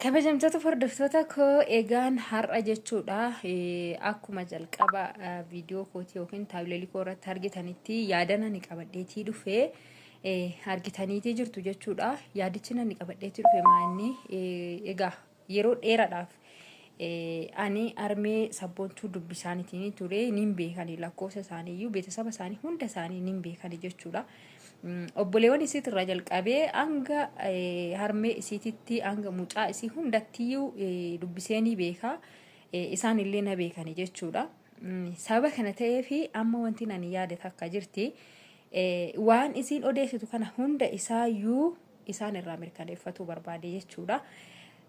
Kabajamtoota hordoftoota koo egaan har'a jechuudha akkuma jalqaba viidiyoo kootii yookiin taabileelii koo irratti argitanitti yaada ani qabadheetii dhufee argitaniitii jirtu jechuudha. Yaadichi ani qabadheetii dhufe maanni egaa yeroo dheeraadhaaf ani armee sabboontuu dubbisaaniitiin ture nin beekanii lakkoofsa isaaniiyyuu beeksisaba isaanii hunda isaanii nin beekanii jechuudha. Obboleewwan isiit irraa jalqabee hanga harmee isiititti hanga mucaa isii hundattiyyuu dubbiseenii beekaa isaan illee na beekanii jechuudha. Sababa kana ta'eefi amma wanti ani yaade takka jirti waan isiin odeessitu kana hunda isaayyuu isaan irraa mirkaneeffatuu barbaade jechuudha.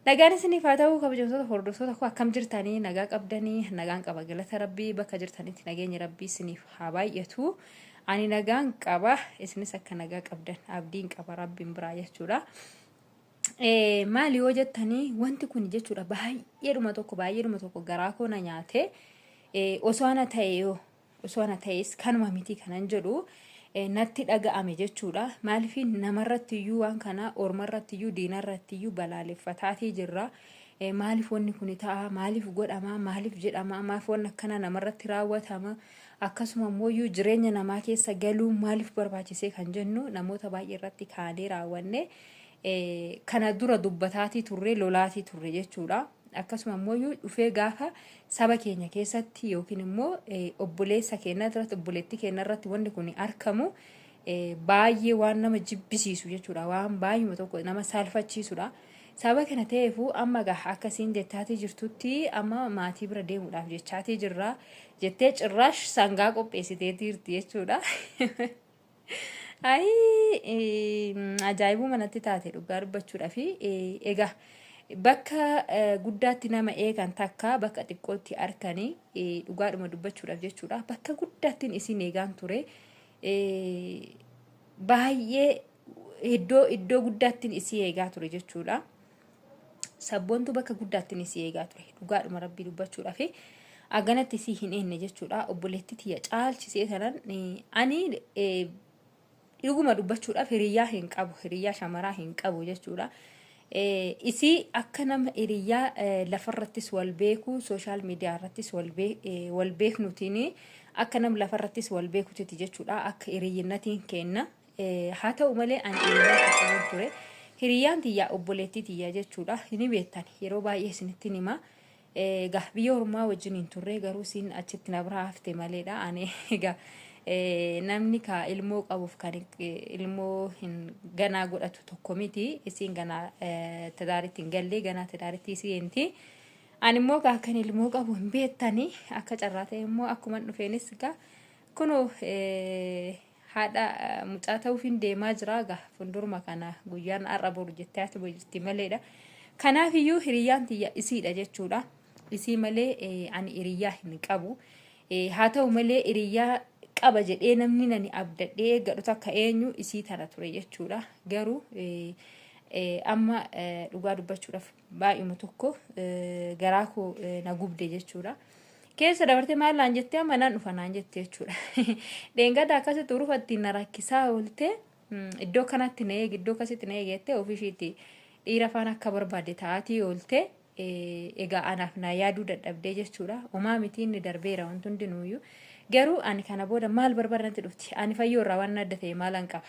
Nagaan isiniif haa ta'u kabajamtoota hordoftoota koo akkam jirtanii nagaa qabdanii nagaan qaba galata rabbii bakka jirtanitti nageenya rabbii isiniif haa baay'atu. Ani nagaan qaba isinis akka nagaa qabdan abdiin qaba rabbiin biraa jechuudha. Maali yoo jettanii wanti kun jechuudha baay'eedhuma tokko garaa koo na nyaate osoo ana ta'es kanuma miti kanan jedhu natti dhaga'ame jechuudha. Maaliif namarratti iyyuu waan kana ormarratti iyyuu diinarratti iyyuu balaaleffataatii jirra. Maaliif wanni kun ta'a maaliif godhama maaliif jedhama maaliif wanni akkana namarratti raawwatama akkasuma immoo jireenya namaa keessa galuu maaliif barbaachisee kan jennu namoota baay'ee irratti kaanee raawwanne kana dura dubbataatii turre lolaatii turre jechuudha. Akkasuma immoo dhufee gaafa saba keenya keessatti yookiin immoo obboleessa keenya irratti obboleettii keenya irratti wanni kun argamu baay'ee waan nama jibbisiisu jechuudha. Waan baay'uma tokko nama saalfachiisudha. Saba kana ta'eefu amma akkasiin jettaatii jirtutti amma maatii bira deemuudhaaf jechaatii jirra jettee cirraash sangaa qopheessitee jirti jechuudha. Ajaa'ibuu manatti taate dhugaa dubbachuudhaaf egaa bakka guddaatti nama eegan takka bakka xiqqootti arkanii dhugaadhuma dubbachuudhaaf jechuudha. Bakka guddaattiin isin eegaan ture baay'ee iddoo guddaattiin isii eegaa ture jechuudha. Sabboontu bakka guddaattiin isii eegaa ture dhugaadhuma rabbii dubbachuudhaaf aganatti isii hin eenne jechuudha. Obboleettii tiyya caalchisee sanan ani dhuguma dubbachuudhaaf hiriyyaa hin qabu hiriyyaa shamaraa hin qabu jechuudha. Isii akka nama hiriyyaa lafarrattis wal beeku sooshaal miidiyaa irrattis wal beeknutiin akka nama lafarrattis wal beekutti jechuudha. Akka hiriyyinnatiin kenna haa ta'u malee ani hiriyyaa ture. Hiriyyaan tiyyaa obboleettii tiyyaa jechuudha. Ni beektan yeroo baay'ee isinitti hima. Biyya ormaa wajjin hin turre garuu isin achitti na biraa hafte maleedha. Ani egaa namni ilmoo qabuuf kan ilmoo ganaa godhatu tokko miti. Isin ganaa tadaaritti hin galle ganaa tadaaritti isiinti. Ani immoo kan ilmoo qabu hin beektani akka carraa ta'e immoo akkuma dhufeenis kunoo haadha mucaa ta'uuf hin deemaa jira fuulduruma kana guyyaan har'a boru jettee ati boojjiti maleedha. Kanaaf iyyuu hiriyyaan tiyya isiidha jechuudha. Isii malee ani hiriyyaa hin qabu. Haa ta'u malee hiriyyaa qaba jedhee namni nani abdadhee gadhu akka eenyu isii tana ture jechuudha. Garuu amma dhugaa dubbachuudhaaf baay'uma tokko garaa koo na gubde jechuudha. Keessa dabartee maallaan jettee amma naan dhufa naan jettee jechuudha. Dheengada akkasitti urufatti na rakkisaa oolte iddoo kanatti na eegi iddoo akkasitti na eegettee ofiishiitti dhiira faana akka barbaade taa'atii oolte egaa anaaf na yaaduu dadhabdee jechuudha. Homaa miti inni darbeera wanti hundinuuyyuu. Garuu ani kana booda maal barbaadatti dhufti ani fayyoo irraa waan adda ta'e maalan qaba.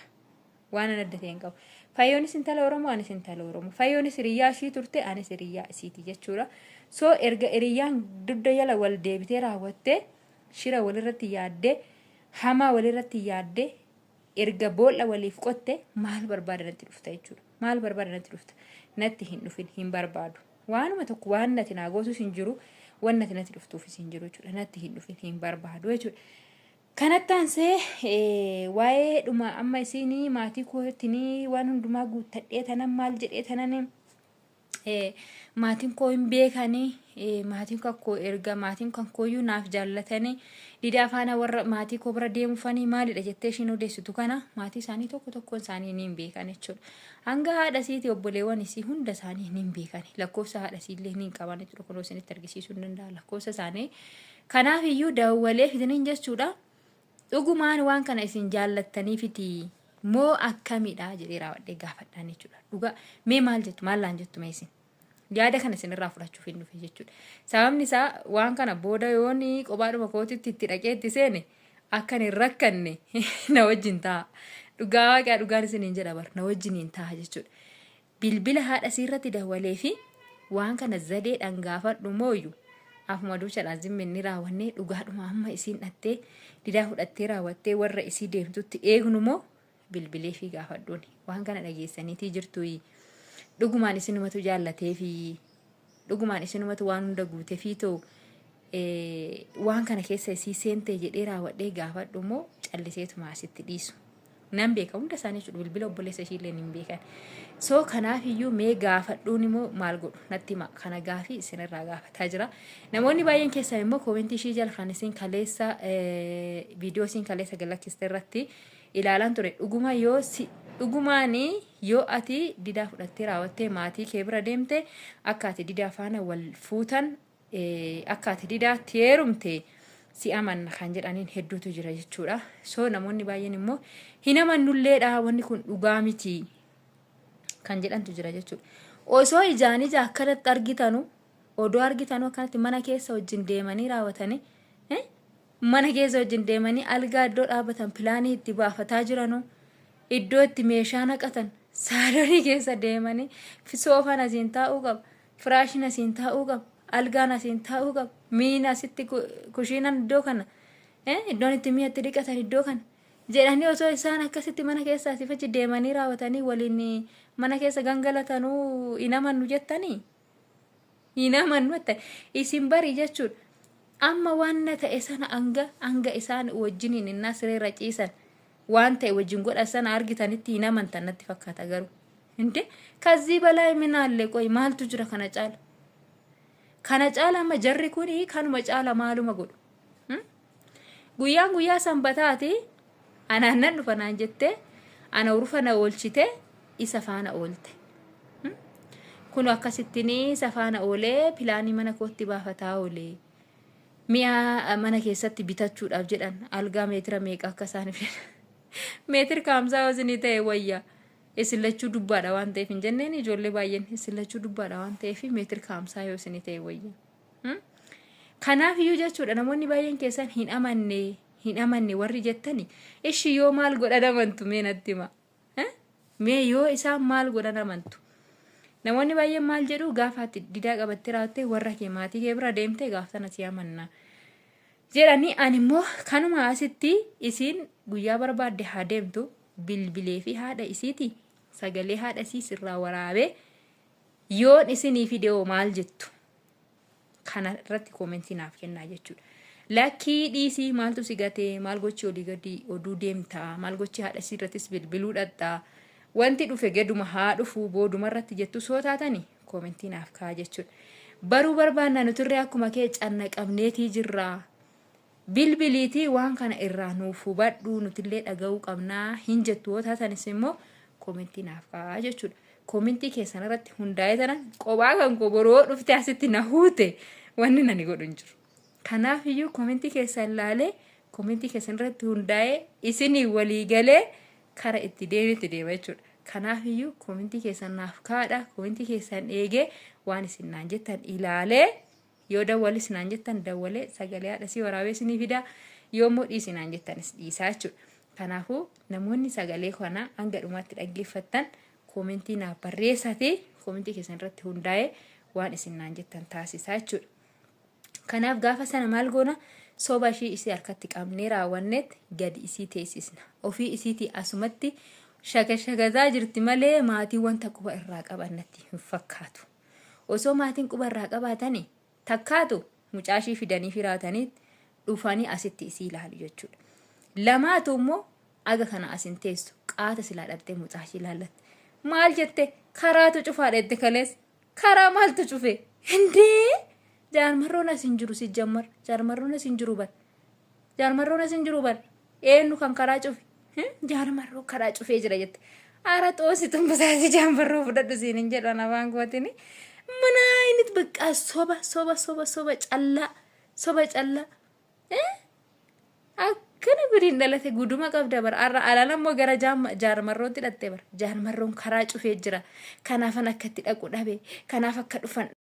Waan adda ta'e hin qabu. Fayyoonis intala Oromoo anis intala Oromoo. Fayyoonis hiriyyaa ishii turte anis hiriyyaa isiiti jechuudha. So erga hiriyyaan dudda yala wal deebitee raawwattee shira walirratti yaaddee hamaa walirratti yaaddee erga boolla waliif qotte maal barbaada natti dhufta jechuudha. Maal barbaada natti dhufta natti hin dhufin hin barbaadu. Waanuma tokko waan natti naa goosus hin jiru waan natti dhuftuufis hin jiru jechuudha. Natti hin dhufin hin barbaadu jechuudha. Kanatti aansee waa'ee dhuma amma isinii maatii kootinii waan hundumaa guuttadhee tanan maal jedhee tanan maatiin koo hin beekanii maatiin kakkoo erga maatiin kankooyyuu naaf jaallatanii didaa faana warra maatii koo bira deemufanii maalidha jettee ishiin odeessitu kana maatii isaanii tokkoon isaanii ni hin beekan jechuudha. Hanga haadha isiiti obboleewwan isii hunda isaanii ni hin beekani lakkoofsa haadha isiillee ni hin qaban jechuudha. Kunoo isinitti argisiisuu hin danda'a lakkoofsa isaanii. Kanaaf iyyuu daawwalee fidaniin jechuudha. Dhugumaan waan kana isin jaallattaniifiti moo akkamidha jedhee raawwadhee gaafadhaan jechuudha. Dhugaa mee maal jettu maallaan jettu mee isin yaada kana isinirraa fudhachuuf hin dhufe jechuudha. Sababni isaa waan kana booda yooni qobaadhuma kootitti itti dhaqee itti seene akka hin rakkanne na wajjin ta'a. Dhugaa waaqaa dhugaan isiniin jedha bar na wajjin hin ta'a jechuudha. Bilbila haadha siirratti dawwalee fi waan kana zadeedhaan gaafadhu mooyyuu afuma duuchaadhaan zimminni raawwannee dhugaadhuma amma isiin dhattee didaa fudhattee raawwattee warra isii deemtutti eegnu moo bilbilee fi gaafadhuun waan kana dhageessaniitii jirtu dhugumaan isinumatu jaallatee fi dhugumaan isinumatu waan hunda guutee fi ta'u waan kana keessa isii seentee jedhee raawwadhee gaafadhu moo calliseetuma asitti dhiisu. Nan beeka hunda isaanii jechuudha bilbila obboleessa ishiillee hin beekan. So kanaaf iyyuu mee gaafadhuun immoo maal godhu natti hima kana gaafii isinirraa gaafataa jira. Namoonni baay'een keessaa immoo koomentii ishii jala kan isin kaleessa viidiyoo isin kaleessa galakkiste irratti ilaalan ture. Dhugumaanii yoo ati didaa fudhattee raawwattee maatii kee bira deemte akka ati didaa faana wal fuutan akka ati didaatti heerumte si amanna kan jedhaniin hedduutu jira jechuudha. So namoonni baay'een immoo hin amannulleedha wanni kun dhugaa miti kan jedhantu jira jechuudha. Osoo ijaan akkanatti argitanu odoo argitanu akkanatti mana keessa wajjin deemanii raawwatanii mana keessa wajjin deemanii algaa iddoo dhaabatan pilaanii itti baafataa jiranu iddoo itti meeshaa naqatan saalonii keessa deemanii soofaan asiin taa'uu qaba firaashiin asiin taa'uu qaba algaan asiin taa'uu qaba miina asitti kushiinan iddoo kana iddoon itti mi'atti dhiqatan iddoo kana jedhanii osoo isaan akkasitti mana keessa asifachi deemanii raawwatanii waliin mana keessa gangalatanuu hin amannu jettanii hin amannu jettanii isin barii jechuudha. Amma waan ta'e sana hanga isaan wajjiniin innaa sireerra ciisan waan ta'e wajjin godhan sana argitanitti hin amantan natti fakkaata garuu. Inde kazii balaa minaalle qoy maaltu jira kana caala. Kana caala amma jarri kuni kanuma caala maaluma godhu. Guyyaa sanbataati anaannan dhufa naan jettee ana urufa na oolchite isa faana oolte. Kun akkasittiin isa faana oolee pilaanii mana kootti baafataa oolee. Mi'a mana keessatti bitachuudhaaf jedhan algaa meetira meeqa akka isaan meetira kaamsaa hoosni ta'e wayya isilachuu dubbaadha waan ta'eef hin jenneen ijoollee baay'een isilachuu dubbaadha waan ta'eef meetira kaamsaa hoosni ta'e wayya. Kanaaf iyyuu jechuudha namoonni baay'een keessan hin amanne warri jettani ishi yoo maal godhan amantu mee natti hima. Mee yoo isaan maal godhan amantu. Namoonni baay'een maal jedhu gaafaatti didaa qabattee raawwattee warra kee maatii kee bira deemtee gaafatana si amanna. Jedhanii ani immoo kanuma asitti isiin guyyaa barbaadde haa deemtu bilbilee fi haadha isiiti sagalee haadha isii sirraa waraabee yoon isinii fidee maal jettu kana irratti koomentii naaf kennaa jechuudha. Lakkii dhiisii maaltu si gatee maal gochi olii gadi oduu deemtaa maal gochi haadha isii irrattis bilbiluu dhadhaa. Wanti dhufe geduma haa dhufu booduma irratti jettu soo taatanii koomentii naaf kaa jechuudha. Baruu barbaanna nutirree akkuma kee cannaqabneetii jirra. Bilbiliitii waan kana irraa nuuf hubadhu nutillee dhaga'uu qabnaa hin jettu yoo taatanis immoo koomentii naaf kaa jechuudha. Koomentii keessan irratti hundaa'ee tanan qophaa kan koboroo dhufte asitti na huute wanni nani godhu hin jiru. Kanaaf iyyuu koomentii keessan ilaalee koomentii keessan irratti hundaa'ee isinii walii galee kara itti deema jechuudha. Kanaaf iyyuu koomentii keessan naaf kaadha. Koomentii keessan eegee waan isin naan jettan ilaalee yoo dawwalis naan jettan dawwalee sagalee haadha isii waraabee isinii fida yoo immoo dhiisi naan jettanis dhiisaa jechuudha. Kanaafuu namoonni sagalee kana hanga dhumaatti dhaggeeffattan koomentii naaf barreessatee koomentii keessan irratti hundaa'ee waan isin naan jettan taasisaa jechuudha. Kanaaf gaafa sana maal goona soba ishii isii harkatti qabnee raawwannetti gadi isii teessisna. Ofii isiitii asumatti shagashagataa jirti malee maatii wanta quba irraa qabannatti hin fakkaatu. Osoo maatiin quba irraa qabaatanii takkaatu mucaashii fidanii firaatanii dhufanii asitti isii ilaalu jechuudha. Lamaatu immoo aga kana asin teessu qaata silaa dhabdee mucaashii ilaallatti. Maal jette karaatu cufaadha itti kalees karaa maaltu cufe hindee jaarmarroon asin jiru si jammar jaarmarroon asin jiru bar jaarmarroon asin jiru bar eenyu kan karaa cufe jaarmarroo karaa cufee jira jette ara xoosi tumbusaasi jaarmarroo fudhadhu siin jedhan afaan kootini mana init bakka soba callaa Kana biriin dhalate guduma qabda bara. Alaan ammoo gara jaarmarrootti dhatte bara. Jaarmarroon karaa cufee jira. Kanaafan akkatti dhaqu dhabe. Kanaaf akka dhufan